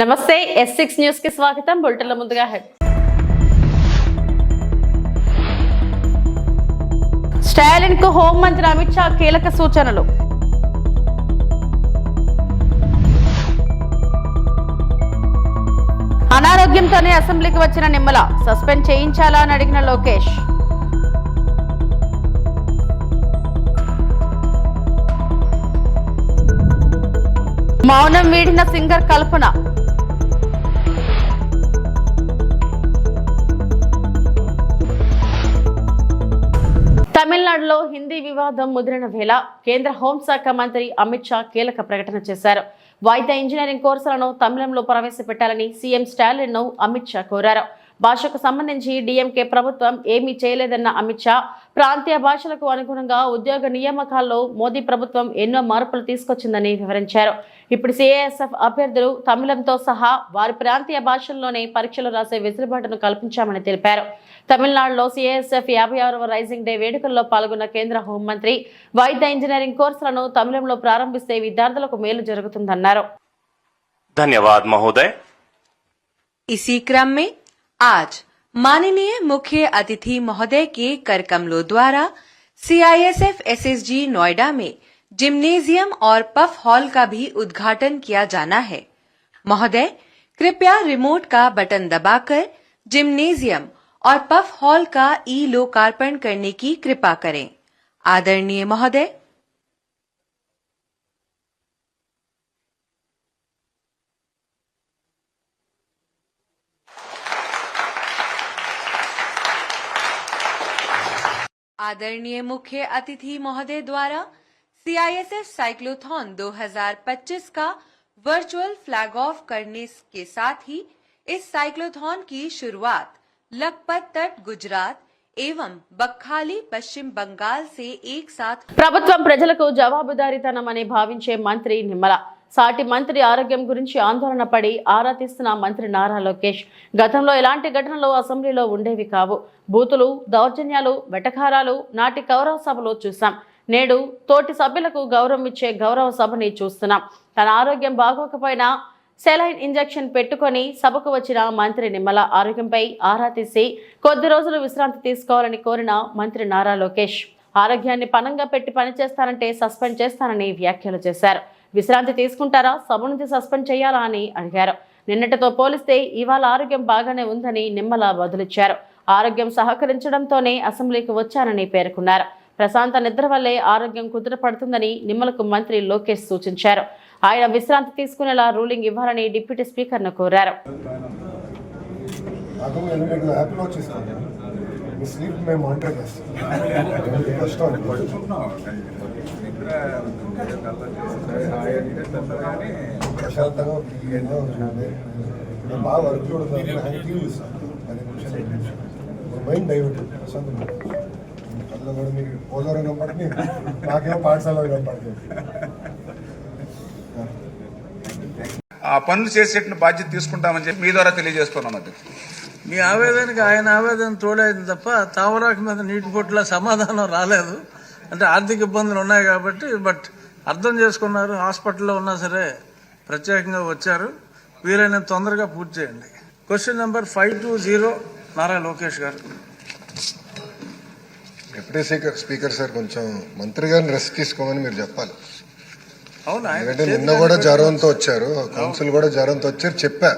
నమస్తే S6 news కి స్వాగతం. బులెటిన్ల ముందుగా హెడ్ స్టాలిన్ కు హోంమంత్రి అమిత్ షా కీలక సూచనలు. అనారోగ్యంతోనే అసెంబ్లీకి వచ్చిన నిమ్మల సస్పెండ్ చేయించాలా అని అడిగిన లోకేష్. మౌనం వీడిన సింగర్ కల్పన. తమిళనాడులో హిందీ వివాదం ముదిరిన వేళ కేంద్ర హోంశాఖ మంత్రి అమిత్ షా కీలక ప్రకటన చేశారు. వైద్య ఇంజనీరింగ్ కోర్సులను తమిళంలో ప్రవేశపెట్టాలని సీఎం స్టాలిన్ ను అమిత్ షా కోరారు. భాషకు సంబంధించి డీఎంకే ప్రభుత్వం ఏమీ చేయలేదన్న అమిత్ షా ప్రాంతీయ భాషలకు అనుగుణంగా ఉద్యోగ నియామకాల్లో మోదీ ప్రభుత్వం ఎన్నో మార్పులు తీసుకొచ్చిందని వివరించారు. ఇప్పుడు సిఐఎస్ఎఫ్ అభ్యర్థులు తమిళంతో సహా వారి ప్రాంతీయ భాషల్లోనే పరీక్షలు రాసే వెసులుబాటును కల్పించామని తెలిపారు. తమిళనాడులో సిఐఎస్ఎఫ్ 56వ రైజింగ్ డే వేడుకల్లో పాల్గొన్న కేంద్ర హోంమంత్రి వైద్య ఇంజనీరింగ్ కోర్సులను తమిళంలో ప్రారంభిస్తే విద్యార్థులకు మేలు జరుగుతుందన్నారు. धन्यवाद महोदय। इसी क्रम में आज माननीय मुख्य अतिथि महोदय के कर कमलों द्वारा सीआईएसएफ एसएसजी नोएडा में जिम्नेजियम और पफ हॉल का भी उद्घाटन किया जाना है। महोदय कृपया रिमोट का बटन दबाकर जिम्नेजियम और पफ हॉल का ई लोकार्पण करने की कृपा करें। आदरणीय महोदय। आदरणीय मुख्य अतिथि महोदय द्वारा सीआईएसएफ साइक्लोथॉन 2025 का वर्चुअल फ्लैग ऑफ करने के साथ ही इस साइक्लोथॉन की शुरुआत लखपत तट गुजरात एवं बक्खाली पश्चिम बंगाल से एक साथ ప్రభుత్వం ప్రజలకు జవాబుదారీతనమని భావించే మంత్రి నిమ్మల సాటి మంత్రి ఆరోగ్యం గురించి ఆందోళన పడి ఆరా తీస్తున్న మంత్రి నారా లోకేష్ గతంలో ఎలాంటి ఘటనలు అసెంబ్లీలో ఉండేవి కావు. బూతులు, దౌర్జన్యాలు, వెటకారాలు నాటి గౌరవ సభలో చూసాం. నేడు తోటి సభ్యులకు గౌరవం ఇచ్చే గౌరవ సభని చూస్తున్నాం. తన ఆరోగ్యం బాగోకపోయినా సెలైన్ ఇంజెక్షన్ పెట్టుకొని సభకు వచ్చిన మంత్రి నిమ్మల ఆరోగ్యంపై ఆరా తీసి కొద్ది రోజులు విశ్రాంతి తీసుకోవాలని కోరిన మంత్రి నారా లోకేష్ ఆరోగ్యాన్ని పణంగా పెట్టి పనిచేస్తానంటే సస్పెండ్ చేస్తానని వ్యాఖ్యలు చేశారు. విశ్రాంతి తీసుకుంటారా, సభ నుంచి సస్పెండ్ చేయాలా అని అడిగారు. నిన్నటితో పోలిస్తే ఇవాళ ఆరోగ్యం బాగానే ఉందని నిమ్మల బదులిచ్చారు. ఆరోగ్యం సహకరించడంతోనే అసెంబ్లీకి వచ్చానని పేర్కొన్నారు. ప్రశాంత నిద్ర వల్లే ఆరోగ్యం కుదుటపడుతుందని నిమ్మలకు మంత్రి లోకేష్ సూచించారు. ఆయన విశ్రాంతి తీసుకునేలా రూలింగ్ ఇవ్వాలని డిప్యూటీ స్పీకర్ను కోరారు. మైండ్ డైవర్ట్ అందులో కూడా మీకు పోలవరం కనపడుతుంది, నాకేమో పాఠశాల కనపడుతుంది. ఆ పనులు చేసేట బాధ్యత తీసుకుంటామని చెప్పి మీ ద్వారా తెలియజేస్తున్నాం. అది మీ ఆవేదనకి ఆయన ఆవేదన తోడైంది తప్ప తావరాకు మీద నీటి పొట్టుల సమాధానం రాలేదు. అంటే ఆర్థిక ఇబ్బందులు ఉన్నాయి కాబట్టి, బట్ అర్థం చేసుకున్నారు. హాస్పిటల్లో ఉన్నా సరే ప్రత్యేకంగా వచ్చారు. వీలైనంత తొందరగా పూర్తి చేయండి. క్వశ్చన్ నెంబర్ 520 నారా లోకేష్ గారు. డిప్యూటీ స్పీకర్ సార్, కొంచెం మంత్రి గారిని రెస్ట్ తీసుకోమని మీరు చెప్పాలి. అవునా? ఎందుకంటే నిన్న కూడా జ్వరంతో వచ్చారు, కౌన్సిల్ కూడా జ్వరంతో వచ్చారు. చెప్పా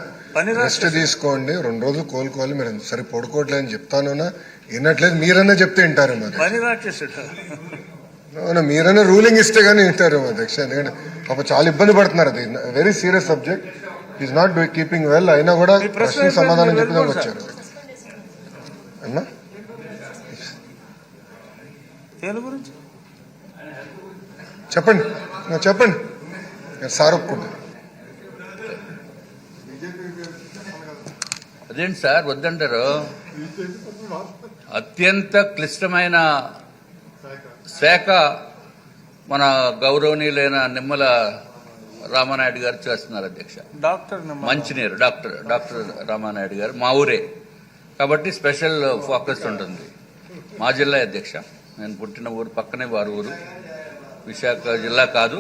రెస్ట్ తీసుకోండి, 2 రోజులు కోలుకోవాలి. మీరు సరే పడుకోవట్లేదని చెప్తాను, వినట్లేదు. మీరన్నా చెప్తే వింటారేమో. మీరన్నా రూలింగ్ ఇస్తే గానీ వింటారేమో అధ్యక్ష. ఎందుకంటే పాప చాలా ఇబ్బంది పడుతున్నారు. అది very serious subject. Is not keeping well. అయినా కూడా ప్రశ్న సమాధానం చెప్పడానికి వచ్చారు. అన్నా చెప్పండి, చెప్పండి. సార్ ఒప్పుకుంటారు. అదేంటి సార్ వద్దంటారు? అత్యంత క్లిష్టమైన శాఖ మన గౌరవనీయులైన నిమ్మల రామానాయుడు గారు చేస్తున్నారు అధ్యక్ష. మంచినీరు డాక్టర్ రామానాయుడు గారు మా ఊరే కాబట్టి స్పెషల్ ఫోకస్ ఉంటుంది. మా జిల్లా అధ్యక్ష, నేను పుట్టిన ఊరు పక్కనే వారి ఊరు. విశాఖ జిల్లా కాదు,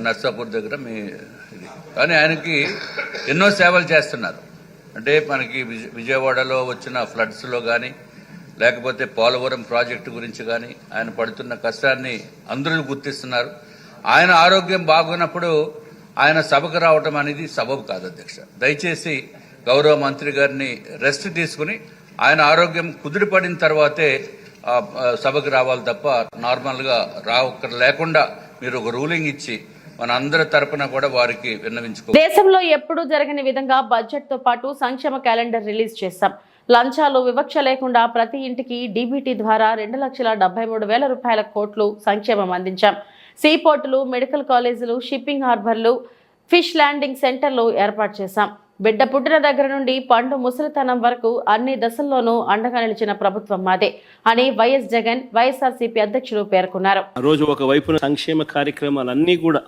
నర్సాపూర్ దగ్గర మీ ఉంది. కానీ ఆయనకి ఎన్నో సేవలు చేస్తున్నారు. అంటే మనకి విజయవాడలో వచ్చిన ఫ్లడ్స్లో కానీ, లేకపోతే పోలవరం ప్రాజెక్టు గురించి కానీ ఆయన పడుతున్న కష్టాన్ని అందరూ గుర్తిస్తున్నారు. ఆయన ఆరోగ్యం బాగున్నప్పుడు ఆయన సభకు రావటం అనేది సబబు కాదు అధ్యక్ష. దయచేసి గౌరవ మంత్రి గారిని రెస్ట్ తీసుకుని ఆయన ఆరోగ్యం కుదిరిపడిన తర్వాతే సభకు రావాలి తప్ప నార్మల్గా లేకుండా మీరు ఒక రూలింగ్ ఇచ్చి మన అందరి తరపున కూడా వారికి విన్నవించుకో. దేశంలో ఎప్పుడూ జరగని విధంగా బడ్జెట్ తో పాటు సంక్షేమ క్యాలెండర్ రిలీజ్ చేశాం. లంచాలు వివక్ష లేకుండా ప్రతి ఇంటికి డీబీటీ ద్వారా 2,73,000 రూపాయల కోట్లు సంక్షేమం అందించాం. సీపోర్టులు, మెడికల్ కాలేజీలు, షిప్పింగ్ హార్బర్లు, ఫిష్ ల్యాండింగ్ సెంటర్లు ఏర్పాటు చేశాం. బిడ్డ పుట్టిన దగ్గర నుండి పండు ముసలితనం వరకు అన్ని దశల్లోనూ అండగా నిలిచిన ప్రభుత్వం మాదే అని వైఎస్ జగన్ వైఎస్ఆర్సీపీ అధ్యక్షులు పేర్కొన్నారు. ఆ రోజు ఒకవైపున సంక్షేమ కార్యక్రమాలన్నీ కూడా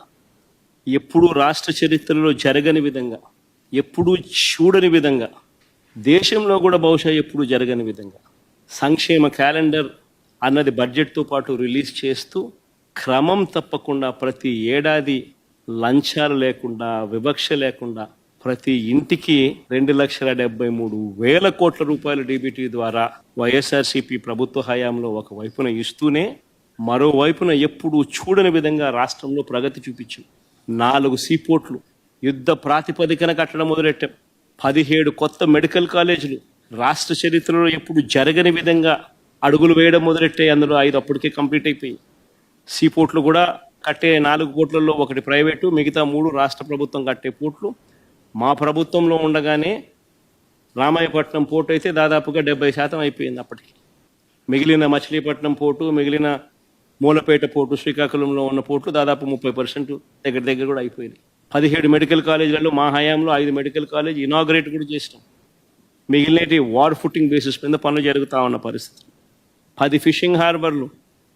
ఎప్పుడూ రాష్ట్ర చరిత్రలో జరగని విధంగా, ఎప్పుడూ చూడని విధంగా, దేశంలో కూడా బహుశా ఎప్పుడూ జరగని విధంగా సంక్షేమ క్యాలెండర్ అన్నది బడ్జెట్తో పాటు రిలీజ్ చేస్తూ క్రమం తప్పకుండా ప్రతి ఏడాది లంచాలు లేకుండా, వివక్ష లేకుండా ప్రతి ఇంటికి 2,73,000 కోట్ల రూపాయల డీబీటీ ద్వారా వైఎస్ఆర్సీపీ ప్రభుత్వ హయాంలో ఒకవైపున ఇస్తూనే మరోవైపున ఎప్పుడూ చూడని విధంగా రాష్ట్రంలో ప్రగతి చూపించాం. 4 సీపోర్ట్లు యుద్ధ ప్రాతిపదికన కట్టడం మొదలెట్టాం. 17 కొత్త మెడికల్ కాలేజీలు రాష్ట్ర చరిత్రలో ఎప్పుడు జరగని విధంగా అడుగులు వేయడం మొదలెట్టాయి. అందులో 5 అప్పటికే కంప్లీట్ అయిపోయి. సీపోర్ట్లు కూడా కట్టే 4 పోర్ట్లలో 1 ప్రైవేటు, మిగతా 3 రాష్ట్ర ప్రభుత్వం కట్టే పోర్ట్లు. మా ప్రభుత్వంలో ఉండగానే రామాయపట్నం పోర్టు అయితే దాదాపుగా 70% అయిపోయింది అప్పటికి. మిగిలిన మచిలీపట్నం పోర్టు, మిగిలిన మూలపేట పోర్టు, శ్రీకాకుళంలో ఉన్న పోర్ట్లు దాదాపు 30% దగ్గర కూడా అయిపోయింది. 17 మెడికల్ కాలేజీలలో మా హయాంలో 5 మెడికల్ కాలేజ్ ఇనాగ్రేట్ కూడా చేసినాం. మిగిలినటి వార్ ఫుటింగ్ బేసిస్ మీద పనులు జరుగుతూ ఉన్న పరిస్థితి. 10 ఫిషింగ్ హార్బర్లు,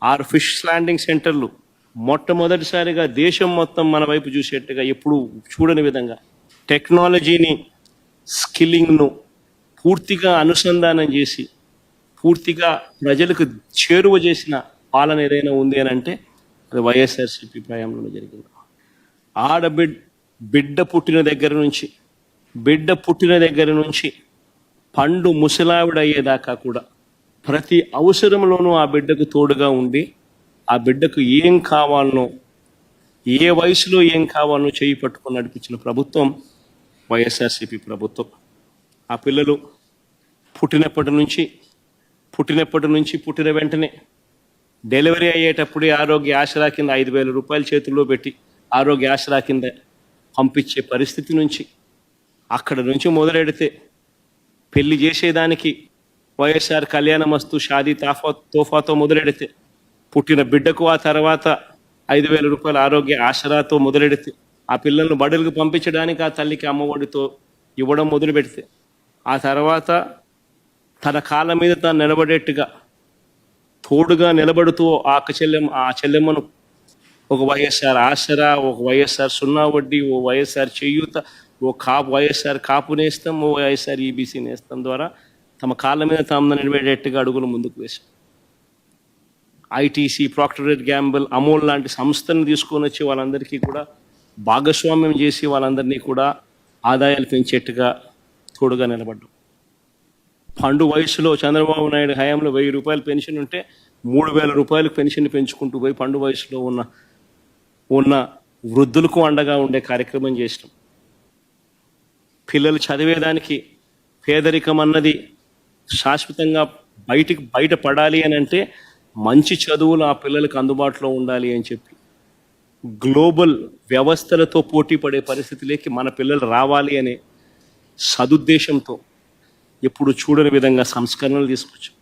6 ఫిష్ ల్యాండింగ్ సెంటర్లు, మొట్టమొదటిసారిగా దేశం మొత్తం మన వైపు చూసేట్టుగా ఎప్పుడు చూడని విధంగా టెక్నాలజీని, స్కిల్లింగ్ను పూర్తిగా అనుసంధానం చేసి పూర్తిగా ప్రజలకు చేరువ చేసిన పాలన ఏదైనా ఉంది అని అంటే అది వైఎస్ఆర్సీపీ ప్రయాణంలో జరిగింది. బిడ్డ పుట్టిన దగ్గర నుంచి పండు ముసలావిడ అయ్యేదాకా కూడా ప్రతి అవసరంలోనూ ఆ బిడ్డకు తోడుగా ఉండి ఆ బిడ్డకు ఏం కావాలనో, ఏ వయసులో ఏం కావాలనో చేయి పట్టుకొని నడిపించిన ప్రభుత్వం వైఎస్ఆర్సీపీ ప్రభుత్వం. ఆ పిల్లలు పుట్టినప్పటి నుంచి పుట్టిన వెంటనే డెలివరీ అయ్యేటప్పుడే ఆరోగ్య ఆసరా కింద 5,000 రూపాయలు చేతుల్లో పెట్టి ఆరోగ్య ఆసరా కింద పంపించే పరిస్థితి నుంచి, అక్కడ నుంచి మొదలెడితే పెళ్లి చేసేదానికి వైఎస్ఆర్ కళ్యాణమస్తు షాదీ తోఫాతో మొదలెడితే, పుట్టిన బిడ్డకు ఆ తర్వాత 5,000 రూపాయల ఆరోగ్య ఆసరాతో మొదలెడితే, ఆ పిల్లలను బడులకు పంపించడానికి ఆ తల్లికి అమ్మఒడితో ఇవ్వడం మొదలు పెడితే, ఆ తర్వాత తన కాళ్ళ మీద తాను నిలబడేట్టుగా తోడుగా నిలబడుతూ ఆ చెల్లెమ్మను ఒక వైఎస్ఆర్ ఆసరా, ఒక వైఎస్ఆర్ సున్నా వడ్డీ, ఓ వైఎస్ఆర్ చేయూత, వైఎస్ఆర్ కాపు నేస్తం, ఓ వైఎస్ఆర్ ఈబీసీ నేస్తం ద్వారా తమ కాళ్ళ మీద తాము నిలబడేట్టుగా అడుగులు ముందుకు వేశాం. ఐటీసీ, ప్రాక్టర్ & గ్యాంబుల్, అమూల్ లాంటి సంస్థను తీసుకొని వచ్చి వాళ్ళందరికీ కూడా భాగస్వామ్యం చేసి వాళ్ళందరినీ కూడా ఆదాయాలు పెంచేట్టుగా తోడుగా నిలబడ్డాం. పండు వయసులో చంద్రబాబు నాయుడు హయాంలో 1,000 రూపాయలు పెన్షన్ ఉంటే 3,000 రూపాయలకు పెన్షన్ పెంచుకుంటూ పోయి పండు వయసులో ఉన్న వృద్ధులకు అండగా ఉండే కార్యక్రమం చేసినాం. పిల్లలు చదివేదానికి పేదరికం అన్నది శాశ్వతంగా బయటపడాలి అని అంటే మంచి చదువులు ఆ పిల్లలకు అందుబాటులో ఉండాలి అని చెప్పి గ్లోబల్ వ్యవస్థలతో పోటీ పడే పరిస్థితిలోకి మన పిల్లలు రావాలి అనే సదుద్దేశంతో ఎప్పుడు చూడని విధంగా సంస్కరణలు తీసుకొచ్చాం.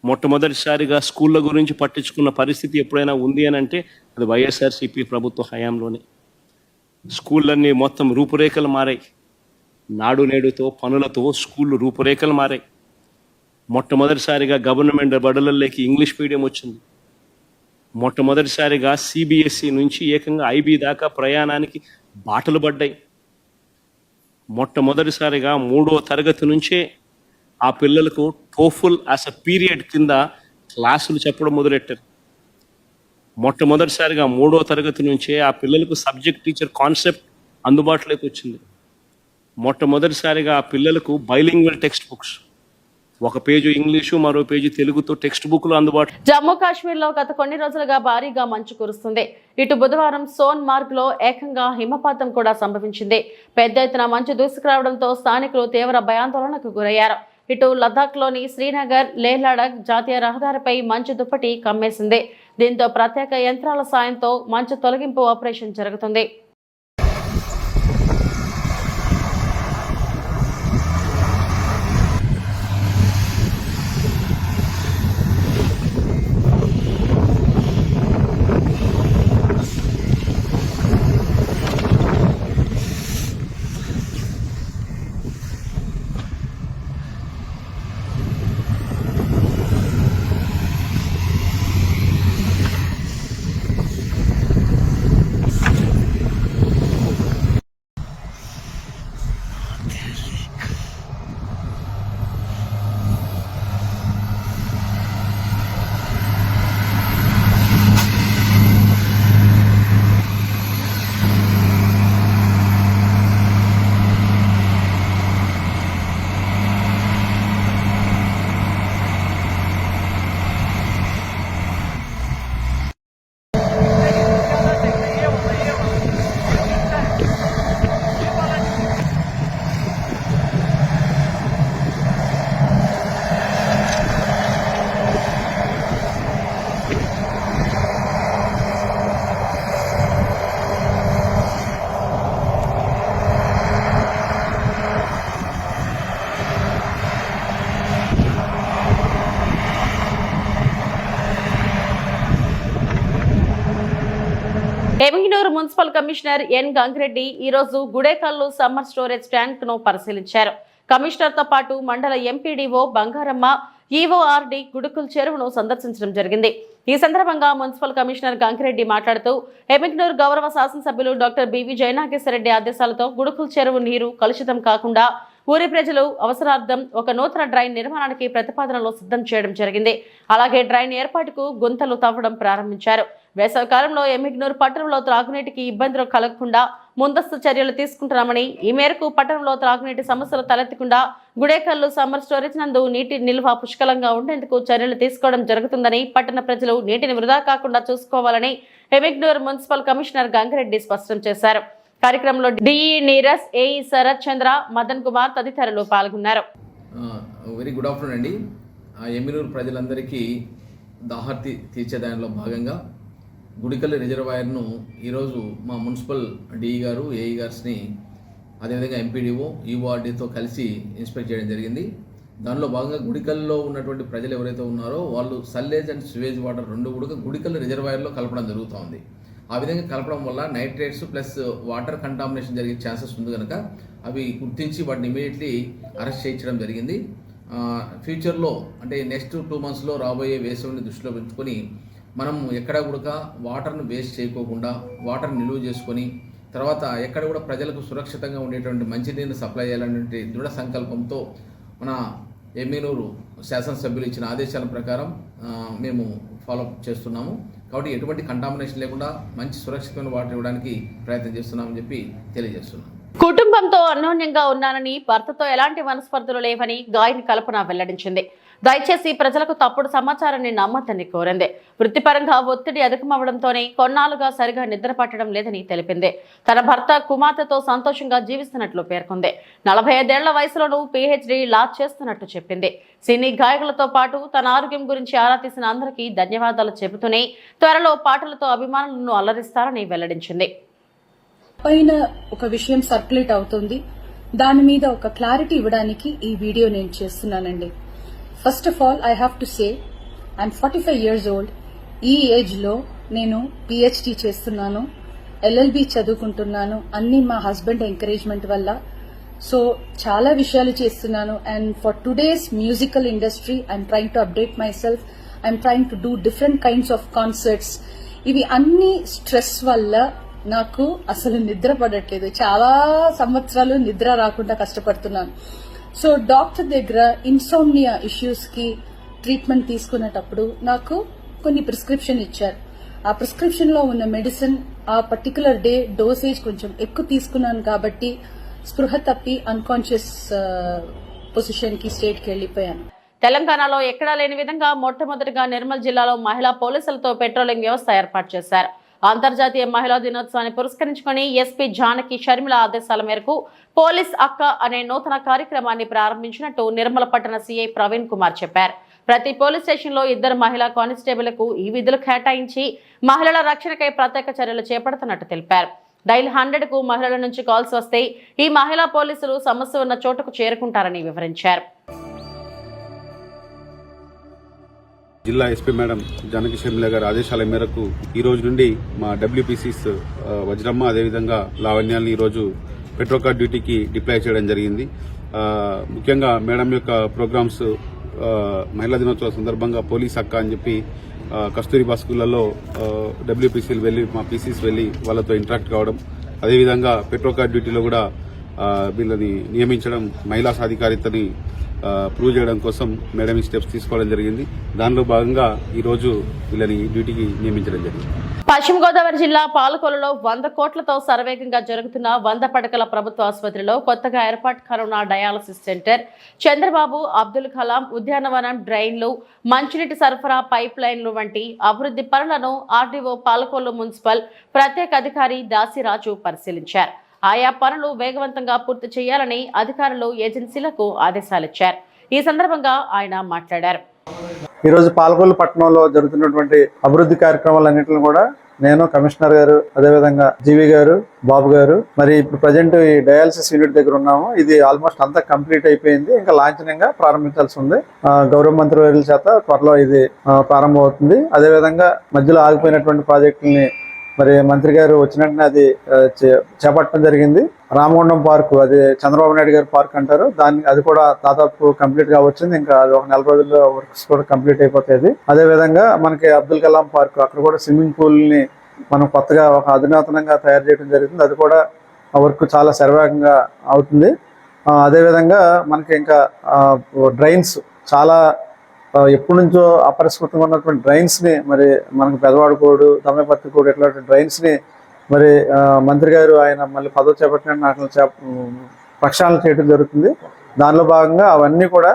మొట్టమొదటిసారిగా స్కూళ్ళ గురించి పట్టించుకున్న పరిస్థితి ఎప్పుడైనా ఉంది అని అంటే అది వైఎస్ఆర్సీపీ ప్రభుత్వ హయాంలోనే. స్కూళ్ళన్నీ మొత్తం రూపురేఖలు మారాయి. నాడు నేడుతో పనులతో స్కూళ్ళు రూపురేఖలు మారాయి. మొట్టమొదటిసారిగా గవర్నమెంట్ బడులలోకి ఇంగ్లీష్ మీడియం వచ్చింది. మొట్టమొదటిసారిగా సిబిఎస్ఈ నుంచి ఏకంగా ఐబీ దాకా ప్రయాణానికి బాటలు పడ్డాయి. మొట్టమొదటిసారిగా 3వ తరగతి నుంచే ఆ పిల్లలకు టోఫుల్ యాజ్ అ పీరియడ్ కింద క్లాసులు చెప్పడం మొదలెట్టారు. మొట్టమొదటిసారిగా 3వ తరగతి నుంచే ఆ పిల్లలకు సబ్జెక్ట్ టీచర్ కాన్సెప్ట్ అందుబాటులోకి వచ్చింది. మొట్టమొదటిసారిగా ఆ పిల్లలకు బైలింగ్వల్ టెక్స్ట్ బుక్స్, ఒక పేజీ ఇంగ్లీషు మరో పేజీ తెలుగుతో టెక్స్ట్ బుక్లు అందుబాటు. జమ్మూ కాశ్మీర్ లో గత కొన్ని రోజులుగా భారీగా మంచు కురుస్తుంది. ఇటు బుధవారం సోన్ మార్గ్ లో ఏకంగా హిమపాతం కూడా సంభవించింది. పెద్ద ఎత్తున మంచు దూసుకురావడంతో స్థానికులు తీవ్ర భయాందోళనకు గురయ్యారు. ఇటు లద్దాఖ్ లోని శ్రీనగర్ లేహ్లడాక్ జాతీయ రహదారిపై మంచు దుప్పటి కమ్మేసింది. దీంతో ప్రత్యేక యంత్రాల సాయంతో మంచు తొలగింపు ఆపరేషన్ జరుగుతుంది. Emmiganur municipal commissioner N Gangireddy ఈ రోజు గుడేకల్లు సమ్మర్ స్టోరేజ్ ట్యాంక్ ను పరిశీలించారు. కమిషనర్ తో పాటు మండల ఎంపీడీఓ బంగారమ్మ, ఈఓఆర్డి గుడుకుల్ చెరువును సందర్శించడం జరిగింది. ఈ సందర్భంగా మున్సిపల్ కమిషనర్ గంగిరెడ్డి మాట్లాడుతూ ఎమిగినూరు గౌరవ శాసనసభ్యులు డాక్టర్ బివి జయనాగేశ్వరరెడ్డి ఆదేశాలతో గుడుకుల్ చెరువు నీరు కలుషితం కాకుండా ఊరి ప్రజలు అవసరార్థం ఒక నూతన డ్రైన్ నిర్మాణానికి ప్రతిపాదనలు సిద్ధం చేయడం జరిగింది. అలాగే డ్రైన్ ఏర్పాటుకు గుంతలు తవ్వడం ప్రారంభించారు. వేసవికాలంలో ఎమిగినూరు పట్టణంలో త్రాగునీటికి ఇబ్బందులు కలగకుండా ముందస్తు చర్యలు తీసుకుంటున్నామని, ఈ మేరకు పట్టణంలో త్రాగునీటి సమస్యలు తలెత్తకుండా గుడేకల్లు సమ్మర్ స్టోరేజ్ నందు నీటి నిల్వ పుష్కలంగా ఉండేందుకు చర్యలు తీసుకోవడం జరుగుతుందని, పట్టణ ప్రజలు నీటిని వృధా కాకుండా చూసుకోవాలని ఎమిగినూరు మున్సిపల్ కమిషనర్ గంగిరెడ్డి స్పష్టం చేశారు. కార్యక్రమంలో డిఈ నీరస్, ఏఈ శరత్ చంద్ర, మదన్ కుమార్ తదితరులు పాల్గొన్నారు. వెరీ గుడ్ ఆఫ్టర్నూన్ అండి. ఎమిగినూరు ప్రజలందరికీ దాహార్తి తీర్చే దానిలో భాగంగా గుడికల్ రిజర్వాయర్ను ఈరోజు మా మున్సిపల్ డిఈ గారు, ఏఈ గారిని, అదేవిధంగా ఎంపీడీఓ, ఈఓఆర్డీతో కలిసి ఇన్స్పెక్ట్ చేయడం జరిగింది. దానిలో భాగంగా గుడికల్లో ఉన్నటువంటి ప్రజలు ఎవరైతే ఉన్నారో వాళ్ళు సల్లేజ్ అండ్ సివేజ్ వాటర్ రెండు కూడా గుడికల్ రిజర్వాయర్లో కలపడం జరుగుతూ ఉంది. ఆ విధంగా కలపడం వల్ల నైట్రేట్స్ ప్లస్ వాటర్ కంటామినేషన్ జరిగే ఛాన్సెస్ ఉంది కనుక అవి గుర్తించి వాటిని ఇమీడియట్లీ అరెస్ట్ చేయించడం జరిగింది. ఫ్యూచర్లో అంటే నెక్స్ట్ 2 monthsలో రాబోయే వేసవిని దృష్టిలో పెంచుకొని మనం ఎక్కడ కూడా వాటర్ను వేస్ట్ చేయకోకుండా వాటర్ నిల్వ చేసుకొని తర్వాత ఎక్కడ కూడా ప్రజలకు సురక్షితంగా ఉండేటువంటి మంచినీరుని సప్లై చేయాలనే దృఢ సంకల్పంతో మన ఎమిగినూరు శాసనసభ్యులు ఇచ్చిన ఆదేశాల ప్రకారం మేము ఫాలోఅప్ చేస్తున్నాము. కాబట్టి ఎటువంటి కంటామినేషన్ లేకుండా మంచి సురక్షితమైన వాటర్ ఇవ్వడానికి ప్రయత్నం చేస్తున్నామని చెప్పి తెలియజేస్తున్నాం. కుటుంబంతో అన్యోన్యంగా ఉన్నానని, భర్తతో ఎలాంటి మనస్పర్ధలు లేవని గాయని కల్పన వెల్లడించింది. దయచేసి ప్రజలకు తప్పుడు సమాచారాన్ని నమ్మద్దని కోరింది. వృత్తిపరంగా ఒత్తిడి అధికమవడంతోనే కొన్నాళ్లుగా సరిగా నిద్ర పట్టడం లేదని తెలిపింది. తన భర్త కుమార్తెతో సంతోషంగా జీవిస్తున్నట్లు పేర్కొంది. 45 ఏళ్ల వయసులోనూ PhD లా చేస్తున్నట్టు చెప్పింది. సినీ గాయకులతో పాటు తన ఆరోగ్యం గురించి ఆరా తీసిన అందరికీ ధన్యవాదాలు చెబుతూనే త్వరలో పాటలతో అభిమానులను అల్లరిస్తారని వెల్లడించింది. పైన ఒక విషయం సర్క్యులేట్ అవుతుంది, దాని మీద ఒక క్లారిటీ ఇవ్వడానికి ఈ వీడియో నేను చేస్తున్నానండి. First of all I have to say I'm 45 years old. ఈ ఏజ్ లో నేను PhD చేస్తున్నాను, LLB చదువుకుంటున్నాను, అన్ని మా హస్బెండ్ ఎంకరేజ్మెంట్ వల్ల. సో చాలా విషయాలు చేస్తున్నాను. And for today's musical industry I'm trying to update my self. I'm trying to do different kinds of concerts. ఇవి అన్ని స్ట్రెస్ వల్ల నాకు అసలు నిద్ర పడట్లేదు. చాలా సంవత్సరాలు నిద్ర రాకుండా కష్టపడుతున్నాను. సో డాక్టర్ దగ్గర ఇన్సోమ్నియా ఇష్యూస్ కి ట్రీట్మెంట్ తీసుకునేటప్పుడు నాకు కొన్ని ప్రిస్క్రిప్షన్ ఇచ్చారు. ఆ ప్రిస్క్రిప్షన్ లో ఉన్న మెడిసిన్ ఆ పర్టికులర్ డే డోసేజ్ కొంచెం ఎక్కువ తీసుకున్నాను కాబట్టి స్పృహ తప్పి అన్కాన్షియస్ పొజిషన్ కి స్టేట్ కి వెళ్ళిపోయాను. తెలంగాణలో ఎక్కడా లేని విధంగా మొట్టమొదటిగా నిర్మల్ జిల్లాలో మహిళా పోలీసులతో పెట్రోలింగ్ వ్యవస్థ ఏర్పాటు చేశారు. అంతర్జాతీయ మహిళా దినోత్సవాన్ని పురస్కరించుకుని ఎస్పీ జానకి షర్మిల ఆదేశాల మేరకు పోలీస్ అక్క అనే నూతన కార్యక్రమాన్ని ప్రారంభించినట్టు నిర్మల పట్టణ సీఐ ప్రవీణ్ కుమార్ చెప్పారు. ప్రతి పోలీస్ స్టేషన్ లో 2 మహిళా కానిస్టేబుళ్లకు ఈ విధులు కేటాయించి మహిళల రక్షణకై ప్రత్యేక చర్యలు చేపడుతున్నట్టు తెలిపారు. డైల్ 100కు మహిళల నుంచి కాల్స్ వస్తే ఈ మహిళా పోలీసులు సమస్య ఉన్న చోటుకు చేరుకుంటారని వివరించారు. జిల్లా ఎస్పీ మేడం జానకి షర్మిల గారి ఆదేశాల మేరకు ఈ రోజు నుండి మా డబ్ల్యూపీసీస్ వజ్రమ్మ అదేవిధంగా లావణ్యాన్ని ఈ రోజు పెట్రోకార్ డ్యూటీకి డిప్లాయ్ చేయడం జరిగింది. ముఖ్యంగా మేడం యొక్క ప్రోగ్రామ్స్ మహిళా దినోత్సవ సందర్భంగా పోలీస్ అక్క అని చెప్పి కస్తూరిబా స్కూళ్లలో డబ్ల్యూపీసీలు వెళ్లి మా పీసీస్ వెళ్లి వాళ్ళతో ఇంటరాక్ట్ కావడం, అదేవిధంగా పెట్రోకార్ డ్యూటీలో కూడా వీళ్ళని నియమించడం, మహిళా సాధికారితని ప్రూవ్ చేయడం కోసం మేడం ఈ స్టెప్స్ తీసుకోవడం జరిగింది. దానిలో భాగంగా ఈ రోజు వీళ్ళని డ్యూటీకి నియమించడం జరిగింది. పశ్చిమ గోదావరి జిల్లా పాలకొల్లులో 100 కోట్లతో శరవేగంగా జరుగుతున్న 100 పడకల ప్రభుత్వ ఆసుపత్రిలో కొత్తగా ఏర్పాటు కానున్న డయాలసిస్ సెంటర్, చంద్రబాబు అబ్దుల్ కలాం ఉద్యానవనం, డ్రైన్లు, మంచినీటి సరఫరా పైప్ లైన్లు వంటి అభివృద్ధి పనులను ఆర్డీఓ పాలకొల్లు మున్సిపల్ ప్రత్యేక అధికారి దాసిరాజు పరిశీలించారు. ఆయా పనులు వేగవంతంగా పూర్తి చేయాలని అధికారులు ఏజెన్సీలకు ఆదేశాలిచ్చారు. ఈ సందర్భంగా ఆయన మాట్లాడారు. ఈరోజు పాలకొల్లు పట్టణంలో జరుగుతున్నటువంటి అభివృద్ధి కార్యక్రమాలన్నింటిని కూడా నేను, కమిషనర్ గారు, అదేవిధంగా జీవి గారు, బాబు గారు, మరి ఇప్పుడు ప్రజెంట్ ఈ డయాలసిస్ యూనిట్ దగ్గర ఉన్నాము. ఇది ఆల్మోస్ట్ అంతా కంప్లీట్ అయిపోయింది. ఇంకా లాంఛనంగా ప్రారంభించాల్సి ఉంది. గౌరవ మంత్రి వర్యుల చేత త్వరలో ఇది ప్రారంభం అవుతుంది. అదేవిధంగా మధ్యలో ఆగిపోయినటువంటి ప్రాజెక్టుల్ని మరి మంత్రి గారు వచ్చినట్టునే అది చేపట్టడం జరిగింది. రామగుండం పార్కు, అది చంద్రబాబు నాయుడు గారి పార్క్ అంటారు, అది కూడా దాదాపు కంప్లీట్ గా వచ్చింది. ఇంకా అది ఒక 4 రోజుల్లో వర్క్స్ కూడా కంప్లీట్ అయిపోతాయి. అదే విధంగా మనకి అబ్దుల్ కలాం పార్క్, అక్కడ కూడా స్విమ్మింగ్ పూల్ ని మనం కొత్తగా ఒక అధునాతనంగా తయారు చేయడం జరుగుతుంది. అది కూడా వర్క్ చాలా శరవేగంగా అవుతుంది. అదేవిధంగా మనకి ఇంకా డ్రైన్స్ చాలా ఎప్పటి నుంచో అపరిష్కృతంగా ఉన్నటువంటి డ్రైన్స్ ని మరి మనకు పెదవాడుకోడు, దమ్మపత్తికోడు ఇట్లాంటి డ్రైన్స్ ని మరి మంత్రి గారు ఆయన మళ్ళీ పదవి చేపట్టిన ప్రక్షాళన చేయడం జరుగుతుంది. దానిలో భాగంగా అవన్నీ కూడా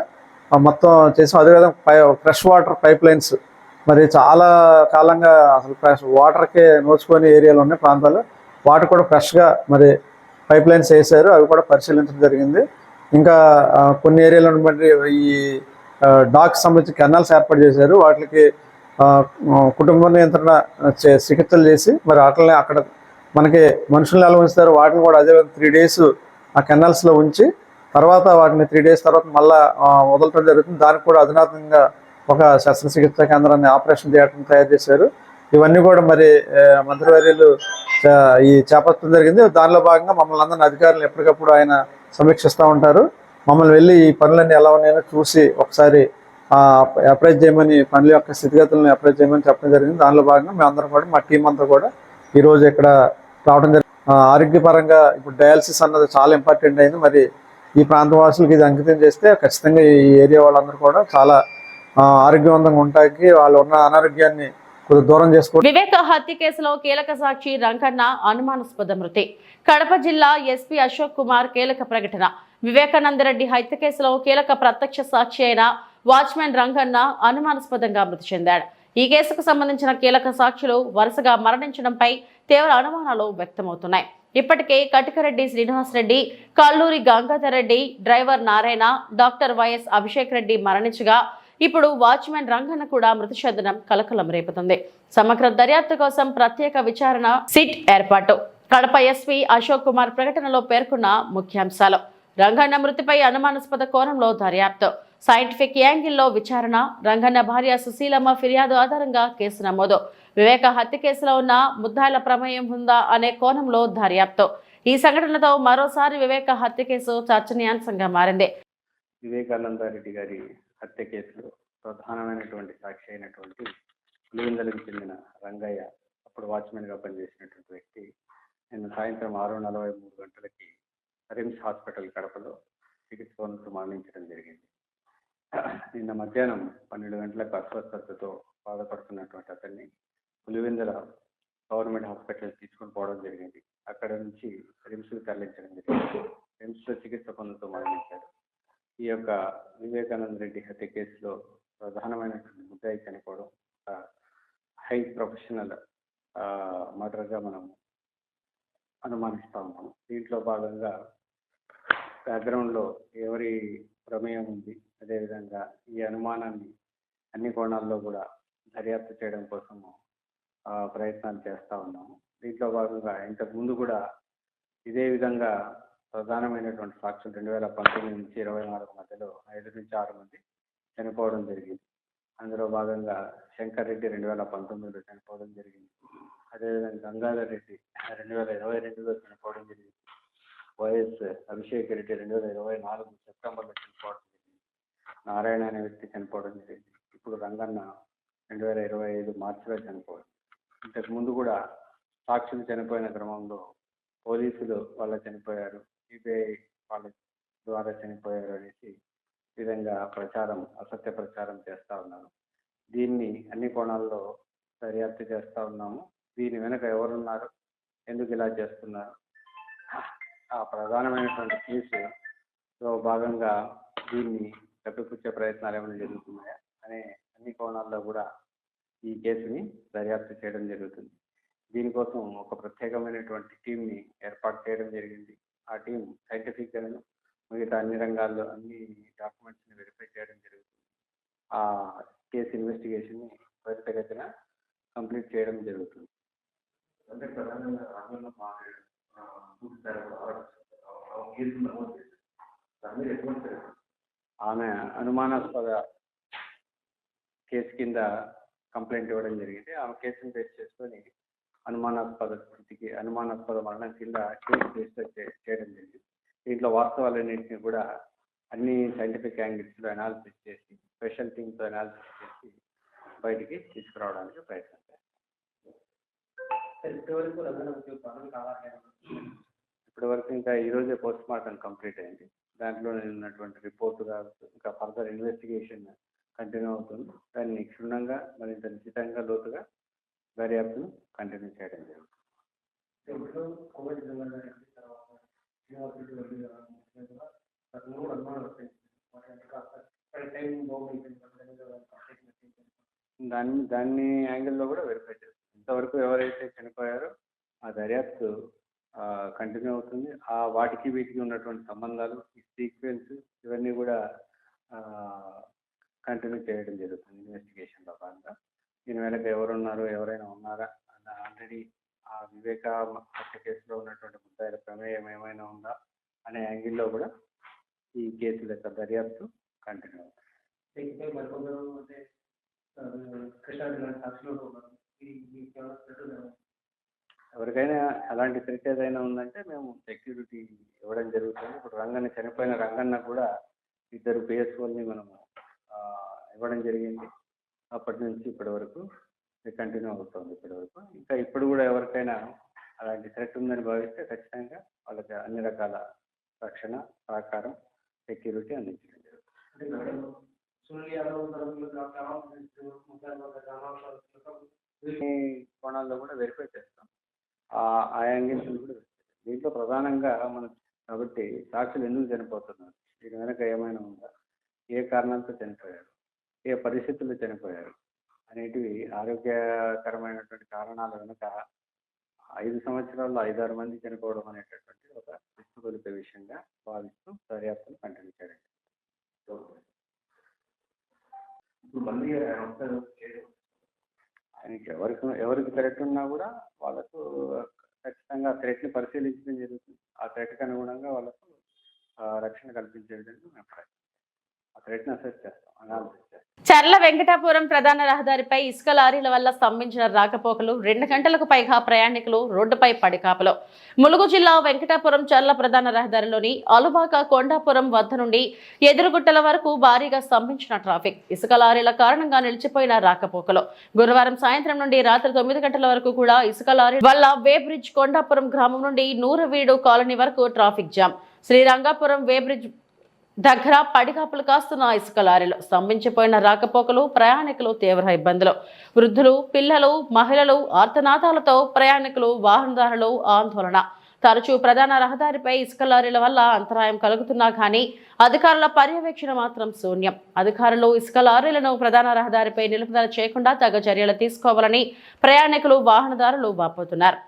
మొత్తం చేసాం. అదేవిధంగా ఫ్రెష్ వాటర్ పైప్ లైన్స్, మరి చాలా కాలంగా అసలు ఫ్రెష్ వాటర్కే నోచుకొని ఏరియాలు ఉన్నాయి ప్రాంతాలు, వాటర్ కూడా ఫ్రెష్గా మరి పైప్ లైన్స్ వేసారు. అవి కూడా పరిశీలించడం జరిగింది. ఇంకా కొన్ని ఏరియాలో ఉన్నటువంటి ఈ డాగ్స్ సంబంధించి కెనాల్స్ ఏర్పాటు చేశారు. వాటికి కుటుంబ నియంత్రణ చికిత్సలు చేసి మరి వాటిని అక్కడ మనకి మనుషులను ఎలా ఉంచుతారు వాటిని కూడా అదే 3 days ఆ కెనాల్స్లో ఉంచి తర్వాత వాటిని 3 days తర్వాత మళ్ళా వదలటం జరుగుతుంది. దానికి కూడా అధునాతనంగా ఒక శస్త్రచికిత్సా కేంద్రాన్ని, ఆపరేషన్ థియేటర్ని తయారు చేశారు. ఇవన్నీ కూడా మరి మంత్రివర్యులు ఈ చేపట్టడం జరిగింది. దానిలో భాగంగా మమ్మల్ని అందరినీ అధికారులను ఎప్పటికప్పుడు ఆయన సమీక్షిస్తూ ఉంటారు. మమ్మల్ని వెళ్ళి ఈ పనులన్నీ ఎలా ఉన్నాయో చూసి ఒకసారి అప్రైజ్ చేయమని, పనుల యొక్క స్థితిగతులను అప్రైజ్ చేయమని చెప్పడం జరిగింది. దానిలో భాగంగా మేమందరం కూడా, మా టీం అంతా కూడా ఈరోజు ఇక్కడ రావడం జరిగింది. ఆరోగ్యపరంగా ఇప్పుడు డయాలసిస్ అన్నది చాలా ఇంపార్టెంట్ అయింది. మరి ఈ ప్రాంత వాసులకు ఇది అంకితం చేస్తే ఖచ్చితంగా ఈ ఏరియా వాళ్ళందరూ కూడా చాలా ఆరోగ్యవంతంగా ఉంటాయి. వాళ్ళు ఉన్న అనారోగ్యాన్ని కొద్దిగా దూరం చేసుకోవడం. వివేక హత్య కేసులో కీలక సాక్షి రంగన్న అనుమానాస్పద మృతి. కడప జిల్లా ఎస్పీ అశోక్ కుమార్ కీలక ప్రకటన. వివేకానందరెడ్డి హత్య కేసులో కీలక ప్రత్యక్ష సాక్షి అయిన వాచ్మెన్ రంగన్న అనుమానాస్పదంగా మృతి చెందాడు. ఈ కేసుకు సంబంధించిన కీలక సాక్షులు వరుసగా మరణించడంపై తీవ్ర అనుమానాలు వ్యక్తమవుతున్నాయి. ఇప్పటికే Katikareddy Srinivasareddy, Kalluri Gangadhar Reddy, driver Narayana, doctor YS Abhishek Reddy మరణించగా ఇప్పుడు వాచ్మెన్ రంగన్న కూడా మృతి చెందడం కలకలం రేపుతుంది. సమగ్ర దర్యాప్తు కోసం ప్రత్యేక విచారణ సిట్ ఏర్పాటు. కడప ఎస్పీ అశోక్ కుమార్ ప్రకటనలో పేర్కొన్న ముఖ్యాంశాలు: రంగన్న మృతిపై అనుమానాస్పద కోణంలో దర్యాప్తు, సైంటిఫిక్ యాంగిల్లో విచారణ, రంగన్న భార్య సుశీలమ్మ ఫిర్యాదు ఆధారంగా కేసు నమోదు, వివేక హత్య కేసులో ఉన్న ముద్దాయిల ప్రమేయం ఉందా అనే కోణంలో దర్యాప్తు. ఈ సంఘటనతో మరోసారి వివేక హత్య కేసు చర్చనీయాంశంగా మారింది. వివేకానందరెడ్డి గారి హత్య కేసులో ప్రధానమైనటువంటి సాక్షి అయినటువంటి పులివెందులకు చెందిన రంగయ్య, అప్పుడు వాచ్మెన్ గా పనిచేసినటువంటి వ్యక్తి, నిన్న సాయంత్రం 6:43 గంటలకి రిమ్స్ హాస్పిటల్ కడపలో చికిత్స పొందుతూ మరణించడం జరిగింది. నిన్న మధ్యాహ్నం 12 గంటలకు అస్వస్థతతో బాధపడుతున్నటువంటి అతన్ని పులివెందుల గవర్నమెంట్ హాస్పిటల్ తీసుకొని పోవడం జరిగింది. అక్కడ నుంచి రిమ్స్కి తరలించడం జరిగింది. రిమ్స్లో చికిత్స పొందుతూ మరణించారు. ఈ యొక్క వివేకానంద రెడ్డి హత్య కేసులో ప్రధానమైనటువంటి ముద్దాయి చనిపోవడం హై ప్రొఫెషనల్ మర్డర్గా మనం అనుమానిస్తా ఉన్నాము. దీంట్లో భాగంగా బ్యాక్గ్రౌండ్లో ఎవరి ప్రమేయం ఉంది, అదేవిధంగా ఈ అనుమానాన్ని అన్ని కోణాల్లో కూడా దర్యాప్తు చేయడం కోసము ప్రయత్నాలు చేస్తూ ఉన్నాము. దీంట్లో భాగంగా ఇంతకు ముందు కూడా ఇదే విధంగా ప్రధానమైనటువంటి సాక్షులు 2019 నుంచి 24 మధ్యలో 5 నుంచి 6 మంది చనిపోవడం జరిగింది. అందులో భాగంగా శంకర్ రెడ్డి 2019లో చనిపోవడం జరిగింది. అదేవిధంగా గంగాధర్ రెడ్డి 2022లో చనిపోవడం జరిగింది. వైఎస్ అభిషేక్ రెడ్డి 2024 సెప్టెంబర్లో చనిపోవడం జరిగింది. నారాయణ అనే వ్యక్తి చనిపోవడం జరిగింది. ఇప్పుడు రంగన్న 2025 మార్చిలో చనిపోవడం. ఇంతకు ముందు కూడా సాక్షులు చనిపోయిన క్రమంలో పోలీసులు వాళ్ళ చనిపోయారు, సిబిఐ వాళ్ళ ద్వారా చనిపోయారు అనేసి విధంగా అసత్య ప్రచారం చేస్తూ ఉన్నారు. దీన్ని అన్ని కోణాల్లో దర్యాప్తు చేస్తూ ఉన్నాము. దీని వెనుక ఎవరున్నారు, ఎందుకు ఇలా చేస్తున్నారు, ఆ ప్రధానమైనటువంటి కేసులో భాగంగా దీన్ని కప్పిపుచ్చే ప్రయత్నాలు ఏమైనా జరుగుతున్నాయా అనే అన్ని కోణాల్లో కూడా ఈ కేసుని దర్యాప్తు చేయడం జరుగుతుంది. దీనికోసం ఒక ప్రత్యేకమైనటువంటి టీంని ఏర్పాటు చేయడం జరిగింది. ఆ టీం సైంటిఫిక్ మిగతా అన్ని రంగాల్లో అన్ని డాక్యుమెంట్స్ని వెరిఫై చేయడం జరుగుతుంది. ఆ కేసు ఇన్వెస్టిగేషన్ని త్వరితగతిన కంప్లీట్ చేయడం జరుగుతుంది. అంటే ప్రధానంగా ఆమె అనుమానాస్పద కేసు కింద కంప్లైంట్ ఇవ్వడం జరిగింది. ఆమె కేసును బేస్ చేసుకొని అనుమానాస్పద మరణం కింద కేసు రిజిస్టర్ చేయడం జరిగింది. దీంట్లో వాస్తవాలన్నింటినీ కూడా అన్ని సైంటిఫిక్ యాంగిల్స్లో అనాలిసిస్ చేసి స్పెషల్ టీమ్తో అనాలిసిస్ చేసి బయటికి తీసుకురావడానికి ప్రయత్నం చేస్తాం. ఇప్పటి వరకు ఇంకా ఈరోజే పోస్ట్ మార్టం కంప్లీట్ అయింది. దాంట్లో ఉన్నటువంటి రిపోర్టుగా ఇంకా ఫర్దర్ ఇన్వెస్టిగేషన్ కంటిన్యూ అవుతుంది. దాన్ని క్షుణ్ణంగా మరింత నిశ్చితంగా లోతుగా దర్యాప్తును కంటిన్యూ చేయడం జరుగుతుంది. దాన్ని యాంగిల్లో కూడా వెరిఫై చేస్తాం. ఇంతవరకు ఎవరైతే చనిపోయారో ఆ దర్యాప్తు కంటిన్యూ అవుతుంది. ఆ వాటికి వీటికి ఉన్నటువంటి సంబంధాలు, ఈ సీక్వెన్స్ ఇవన్నీ కూడా కంటిన్యూ చేయడం జరుగుతుంది ఇన్వెస్టిగేషన్లో భాగంగా. దీని వెనక ఎవరున్నారు, ఎవరైనా ఉన్నారా అన్న ఆల్రెడీ ఆ వివేక హత్య కేసులో ఉన్నటువంటి ముద్దాయిల ప్రమేయం ఏమైనా ఉందా అనే యాంగిల్లో కూడా ఈ కేసుల యొక్క దర్యాప్తు కంటిన్యూ అవుతుంది. ఎవరికైనా అలాంటి థ్రెట్ ఏదైనా ఉందంటే మేము సెక్యూరిటీ ఇవ్వడం జరుగుతుంది. ఇప్పుడు చనిపోయిన రంగన్న కూడా 2 PSOల్ని మనము ఇవ్వడం జరిగింది. అప్పటి నుంచి ఇప్పటి వరకు కంటిన్యూ అవుతుంది. ఇంకా ఇప్పుడు కూడా ఎవరికైనా అలాంటి థ్రెట్ ఉందని భావిస్తే ఖచ్చితంగా వాళ్ళకి అన్ని రకాల రక్షణ, సహకారం, సెక్యూరిటీ అందించడం జరుగుతుంది. కోణాల్లో కూడా వెరిఫై చేస్తాం. ఆ యాంగిల్స్ కూడా దీంట్లో ప్రధానంగా మనం కాబట్టి సాక్షులు ఎందుకు చనిపోతున్నారు, దీని వెనక ఏమైనా ఉందా, ఏ కారణాలతో చనిపోయారు, ఏ పరిస్థితుల్లో చనిపోయారు అనేటివి ఆరోగ్యకరమైనటువంటి కారణాల వెనుక 5 సంవత్సరాల్లో 5-6 మంది చనిపోవడం అనేటటువంటి ఒక విస్తుగొలిపే విషయంగా భావిస్తూ దర్యాప్తును కంటిన్యూ చేయడం. ఆయనకి ఎవరికి థ్రెట్ ఉన్నా కూడా వాళ్ళకు ఖచ్చితంగా ఆ థ్రెట్ని పరిశీలించడం జరుగుతుంది. ఆ థ్రెట్కి అనుగుణంగా వాళ్ళకు రక్షణ కల్పించే విధంగా మేము ఆ థ్రెట్ని అసెస్ చేస్తాం, అనాలిసిస్ చేస్తాం. చర్ల వెంకటాపురం ప్రధాన రహదారిపై ఇసుక లారీల వల్ల స్తంభించిన రాకపోకలు 2 గంటలకు పైగా ప్రయాణికులు రోడ్డుపై పడికాపలు. ములుగు జిల్లా వెంకటాపురం చర్ల ప్రధాన రహదారిలోని అలువాక కొండాపురం వద్ద నుండి ఎదురుగుట్టల వరకు భారీగా స్తంభించిన ట్రాఫిక్, ఇసుక లారీల కారణంగా నిలిచిపోయిన రాకపోకలు. గురువారం సాయంత్రం నుండి రాత్రి 9 గంటల వరకు కూడా ఇసుక లారీ వల్ల వే బ్రిడ్జ్ కొండాపురం గ్రామం నుండి నూరవీడు కాలనీ వరకు ట్రాఫిక్ జామ్. శ్రీరంగాపురం వే బ్రిడ్జ్ దగ్గర పడిగాపులు కాస్తున్న ఇసుక లారీలు స్తంభించిపోయిన రాకపోకలు, ప్రయాణికులు తీవ్ర ఇబ్బందులు. వృద్ధులు, పిల్లలు, మహిళలు ఆర్తనాదాలతో ప్రయాణికులు, వాహనదారులు ఆందోళన. తరచూ ప్రధాన రహదారిపై ఇసుక లారీల వల్ల అంతరాయం కలుగుతున్నా కానీ అధికారుల పర్యవేక్షణ మాత్రం శూన్యం. అధికారులు ఇసుక లారీలను ప్రధాన రహదారిపై నిలుపుదల చేయకుండా తగు చర్యలు తీసుకోవాలని ప్రయాణికులు, వాహనదారులు వాపోతున్నారు.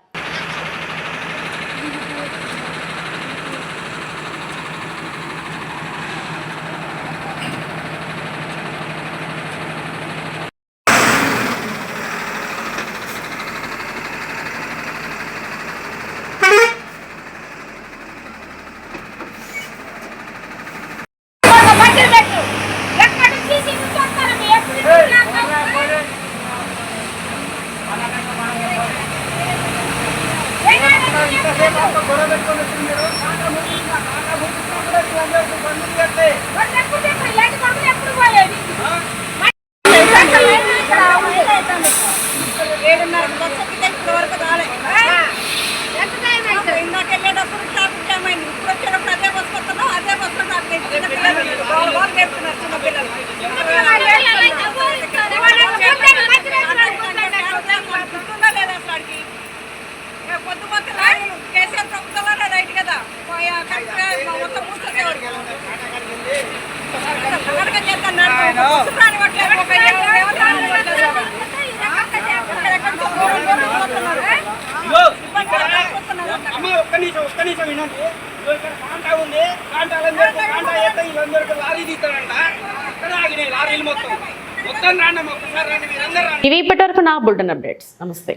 ఇవి ఇప్పటివరకు నా బులెటిన్ అప్డేట్స్. నమస్తే.